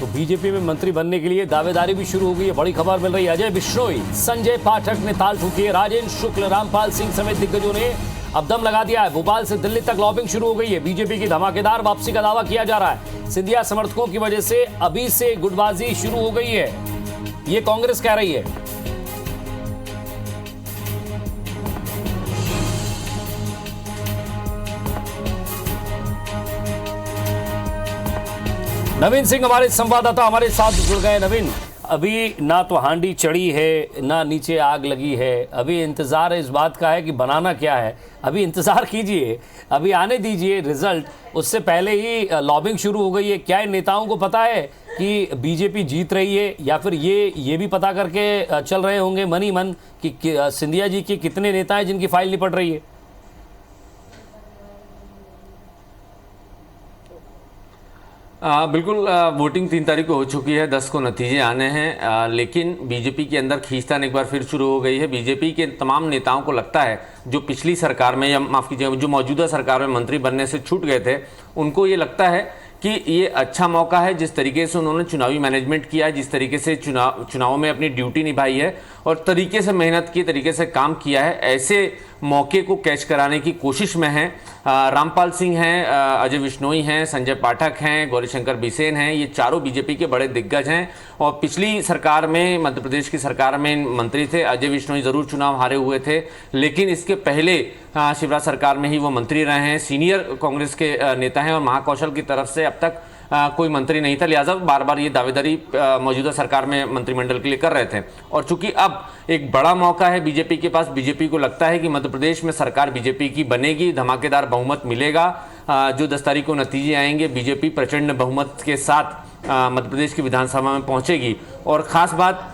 तो बीजेपी में मंत्री बनने के लिए दावेदारी भी शुरू हो गई है। बड़ी खबर मिल रही है। अजय बिश्नोई, संजय पाठक ने ताल ठोकी है। राजेंद्र शुक्ल, रामपाल सिंह समेत दिग्गजों ने अब दम लगा दिया है। भोपाल से दिल्ली तक लॉबिंग शुरू हो गई है। बीजेपी की धमाकेदार वापसी का दावा किया जा रहा है। सिंधिया समर्थकों की वजह से अभी से गुटबाजी शुरू हो गई है, ये कांग्रेस कह रही है। नवीन सिंह हमारे संवाददाता हमारे साथ जुड़ गए। नवीन, अभी ना तो हांडी चढ़ी है ना नीचे आग लगी है, अभी इंतजार इस बात का है कि बनाना क्या है। अभी इंतजार कीजिए, अभी आने दीजिए रिजल्ट। उससे पहले ही लॉबिंग शुरू हो गई है। क्या इन नेताओं को पता है कि बीजेपी जीत रही है, या फिर ये भी पता करके चल रहे होंगे मन ही मन कि सिंधिया जी के कितने नेता हैं जिनकी फाइल निपट रही है? बिल्कुल, वोटिंग 3 तारीख को हो चुकी है, 10 को नतीजे आने हैं, लेकिन बीजेपी के अंदर खींचतान एक बार फिर शुरू हो गई है। बीजेपी के तमाम नेताओं को लगता है जो पिछली सरकार में, या माफ़ कीजिए जो मौजूदा सरकार में मंत्री बनने से छूट गए थे, उनको ये लगता है कि ये अच्छा मौका है। जिस तरीके से उन्होंने चुनावी मैनेजमेंट किया है, जिस तरीके से चुनावों में अपनी ड्यूटी निभाई है और तरीके से मेहनत की, तरीके से काम किया है, ऐसे मौके को कैच कराने की कोशिश में हैं। रामपाल सिंह हैं, अजय बिश्नोई हैं, संजय पाठक हैं, गौरीशंकर बिसेन हैं, ये चारों बीजेपी के बड़े दिग्गज हैं और पिछली सरकार में, मध्य प्रदेश की सरकार में मंत्री थे। अजय बिश्नोई ज़रूर चुनाव हारे हुए थे, लेकिन इसके पहले शिवराज सरकार में ही वो मंत्री रहे हैं, सीनियर कांग्रेस के नेता हैं और महाकौशल की तरफ से अब तक कोई मंत्री नहीं था, लिहाजा बार बार ये दावेदारी मौजूदा सरकार में मंत्रिमंडल के लिए कर रहे थे। और चूंकि अब एक बड़ा मौका है बीजेपी के पास, बीजेपी को लगता है कि मध्य प्रदेश में सरकार बीजेपी की बनेगी, धमाकेदार बहुमत मिलेगा। जो 10 तारीख को नतीजे आएंगे, बीजेपी प्रचंड बहुमत के साथ मध्य प्रदेश की विधानसभा में पहुंचेगी। और ख़ास बात,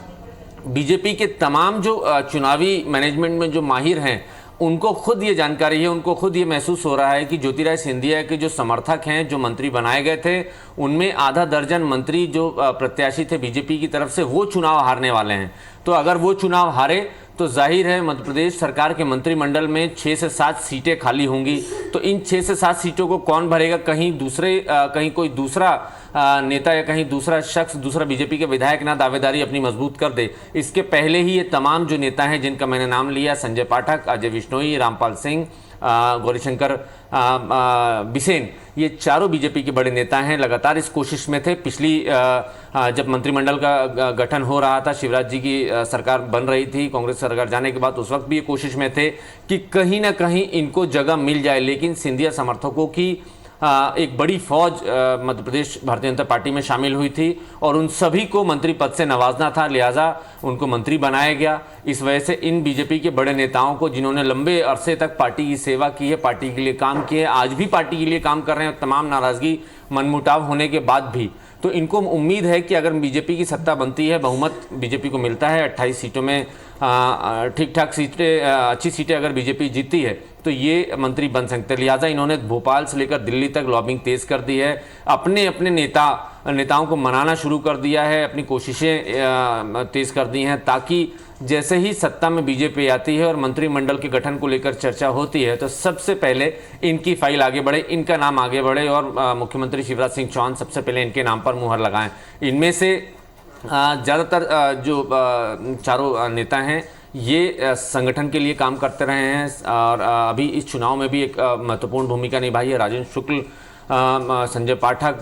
बीजेपी के तमाम जो चुनावी मैनेजमेंट में जो माहिर हैं, उनको खुद ये जानकारी है, उनको खुद ये महसूस हो रहा है कि ज्योतिरादित्य सिंधिया के जो समर्थक हैं, जो मंत्री बनाए गए थे, उनमें आधा दर्जन मंत्री जो प्रत्याशी थे बीजेपी की तरफ से, वो चुनाव हारने वाले हैं। तो अगर वो चुनाव हारे तो जाहिर है मध्य प्रदेश सरकार के मंत्रिमंडल में 6 से 7 सीटें खाली होंगी। तो इन 6 से 7 सीटों को कौन भरेगा? कहीं कोई दूसरा नेता या कहीं दूसरा शख्स, दूसरा बीजेपी के विधायक ना दावेदारी अपनी मजबूत कर दे। इसके पहले ही ये तमाम जो नेता हैं जिनका मैंने नाम लिया, संजय पाठक, अजय बिश्नोई, रामपाल सिंह, गौरीशंकर बिसेन, ये चारों बीजेपी के बड़े नेता हैं, लगातार इस कोशिश में थे। पिछली जब मंत्रिमंडल का गठन हो रहा था, शिवराज जी की सरकार बन रही थी, कांग्रेस सरकार जाने के बाद, उस वक्त भी ये कोशिश में थे कि कहीं ना कहीं इनको जगह मिल जाए। लेकिन सिंधिया समर्थकों की एक बड़ी फौज मध्य प्रदेश भारतीय जनता पार्टी में शामिल हुई थी और उन सभी को मंत्री पद से नवाजना था, लिहाजा उनको मंत्री बनाया गया। इस वजह से इन बीजेपी के बड़े नेताओं को, जिन्होंने लंबे अरसे तक पार्टी की सेवा की है, पार्टी के लिए काम किए, आज भी पार्टी के लिए काम कर रहे हैं, तमाम नाराजगी मनमुटाव होने के बाद भी, तो इनको उम्मीद है कि अगर बीजेपी की सत्ता बनती है, बहुमत बीजेपी को मिलता है 28 सीटों में, ठीक ठाक सीटें, अच्छी सीटें अगर बीजेपी जीतती है तो ये मंत्री बन सकते हैं। लिहाजा इन्होंने भोपाल से लेकर दिल्ली तक लॉबिंग तेज कर दी है, अपने अपने नेताओं को मनाना शुरू कर दिया है, अपनी कोशिशें तेज कर दी हैं, ताकि जैसे ही सत्ता में बीजेपी आती है और मंत्रिमंडल के गठन को लेकर चर्चा होती है तो सबसे पहले इनकी फाइल आगे बढ़े, इनका नाम आगे बढ़े और मुख्यमंत्री शिवराज सिंह चौहान सबसे पहले इनके नाम पर मुहर लगाएं। इनमें से ज़्यादातर जो चारों नेता हैं ये संगठन के लिए काम करते रहे हैं और अभी इस चुनाव में भी एक महत्वपूर्ण भूमिका निभाई है। राजेंद्र शुक्ल, संजय पाठक,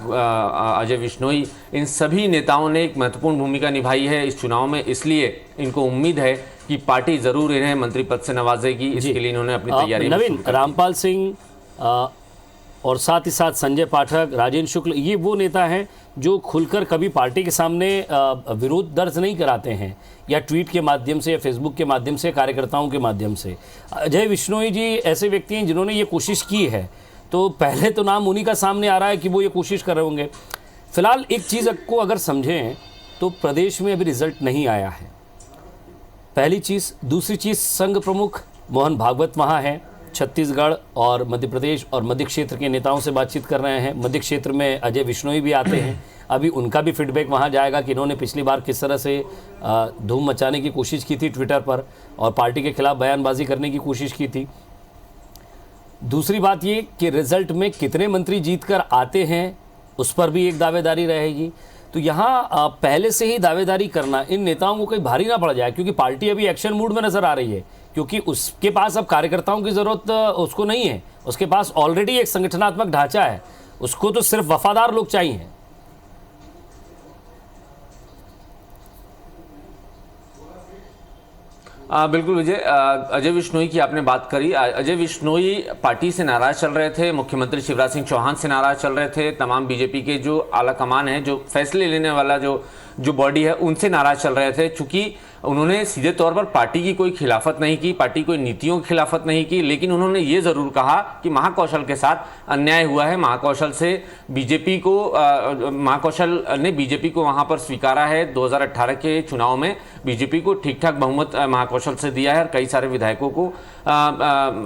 अजय बिश्नोई, इन सभी नेताओं ने एक महत्वपूर्ण भूमिका निभाई है इस चुनाव में, इसलिए इनको उम्मीद है कि पार्टी ज़रूर इन्हें मंत्री पद से नवाजेगी। इसके लिए इन्होंने अपनी तैयारी। नवीन, रामपाल सिंह और साथ ही साथ संजय पाठक, राजेंद्र शुक्ल, ये वो नेता हैं जो खुलकर कभी पार्टी के सामने विरोध दर्ज नहीं कराते हैं, या ट्वीट के माध्यम से या फेसबुक के माध्यम से, कार्यकर्ताओं के माध्यम से। अजय बिश्नोई जी ऐसे व्यक्ति हैं जिन्होंने ये कोशिश की है, तो पहले तो नाम उन्हीं का सामने आ रहा है कि वो ये कोशिश कर रहे होंगे। फिलहाल एक चीज़ को अगर समझें तो प्रदेश में अभी रिजल्ट नहीं आया है, पहली चीज़। दूसरी चीज़, संघ प्रमुख मोहन भागवत वहाँ हैं, छत्तीसगढ़ और मध्य प्रदेश और मध्य क्षेत्र के नेताओं से बातचीत कर रहे हैं। मध्य क्षेत्र में अजय बिश्नोई भी आते हैं, अभी उनका भी फीडबैक वहाँ जाएगा कि इन्होंने पिछली बार किस तरह से धूम मचाने की कोशिश की थी ट्विटर पर और पार्टी के खिलाफ बयानबाजी करने की कोशिश की थी। दूसरी बात ये कि रिजल्ट में कितने मंत्री जीतकर आते हैं उस पर भी एक दावेदारी रहेगी। तो यहाँ पहले से ही दावेदारी करना इन नेताओं को कहीं भारी ना पड़ जाए, क्योंकि पार्टी अभी एक्शन मूड में नजर आ रही है, क्योंकि उसके पास अब कार्यकर्ताओं की जरूरत उसको नहीं है, उसके पास ऑलरेडी एक संगठनात्मक ढांचा है, उसको तो सिर्फ वफादार लोग चाहिए। बिल्कुल विजय, अजय विश्नोई की आपने बात करी। अजय विश्नोई पार्टी से नाराज चल रहे थे, मुख्यमंत्री शिवराज सिंह चौहान से नाराज चल रहे थे, तमाम बीजेपी के जो आला कमान है, जो फैसले लेने वाला जो बॉडी है, उनसे नाराज चल रहे थे, चूंकि उन्होंने सीधे तौर पर पार्टी की कोई खिलाफत नहीं की, पार्टी कोई नीतियों की खिलाफत नहीं की, लेकिन उन्होंने ये जरूर कहा कि महाकौशल के साथ अन्याय हुआ है। महाकौशल से बीजेपी को महाकौशल ने बीजेपी को वहां पर स्वीकारा है। 2018 के चुनाव में बीजेपी को ठीक ठाक बहुमत महाकौशल से दिया है और कई सारे विधायकों को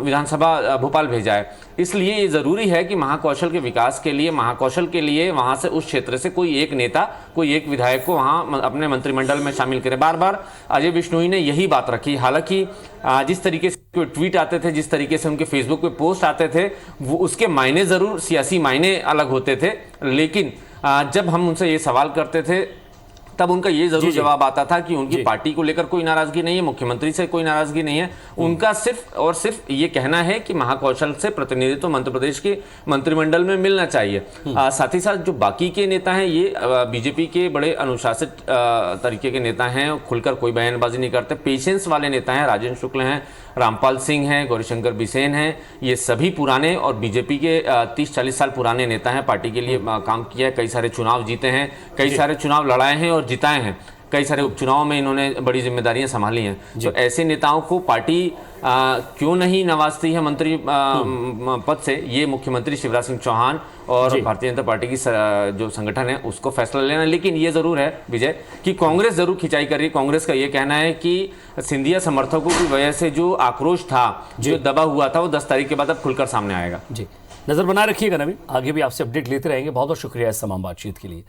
विधानसभा भोपाल भेजा है। इसलिए ये जरूरी है कि महाकौशल के विकास के लिए, महाकौशल के लिए वहां से, उस क्षेत्र से कोई एक नेता, कोई एक विधायक को वहां अपने मंत्रिमंडल में शामिल करें। बार बार अजय विश्नोई ने यही बात रखी। हालांकि जिस तरीके से ट्वीट आते थे, जिस तरीके से उनके फेसबुक पे पोस्ट आते थे, वो उसके मायने जरूर सियासी मायने अलग होते थे, लेकिन जब हम उनसे ये सवाल करते थे तब उनका ये जरूर जवाब आता था कि उनकी पार्टी को लेकर कोई नाराजगी नहीं है, मुख्यमंत्री से कोई नाराजगी नहीं है, उनका सिर्फ और सिर्फ ये कहना है कि महाकौशल से प्रतिनिधित्व मध्य प्रदेश के मंत्रिमंडल में मिलना चाहिए। साथ ही साथ जो बाकी के नेता हैं, ये बीजेपी के बड़े अनुशासित तरीके के नेता हैं, खुलकर कोई बयानबाजी नहीं करते, पेशेंस वाले नेता हैं। राजेंद्र शुक्ल हैं, रामपाल सिंह हैं, गौरीशंकर बिसेन हैं, ये सभी पुराने और बीजेपी के 30-40 साल पुराने नेता हैं, पार्टी के लिए काम किया है, कई सारे चुनाव जीते हैं, कई सारे चुनाव लड़ाए हैं और जिताए हैं, कई सारे उपचुनाव में इन्होंने बड़ी जिम्मेदारियां संभाली हैं। तो ऐसे नेताओं को पार्टी क्यों नहीं नवाजती है मंत्री पद से, ये मुख्यमंत्री शिवराज सिंह चौहान और भारतीय जनता पार्टी की जो संगठन है उसको फैसला लेना। लेकिन ये जरूर है विजय कि कांग्रेस जरूर खिंचाई कर रही है। कांग्रेस का ये कहना है कि सिंधिया समर्थकों की वजह से जो आक्रोश था, जो दबा हुआ था, वो 10 तारीख के बाद अब खुलकर सामने आएगा। जी, नजर बनाए रखिएगा नवीन, आगे भी आपसे अपडेट लेते रहेंगे। बहुत बहुत शुक्रिया इस तमाम बातचीत के लिए।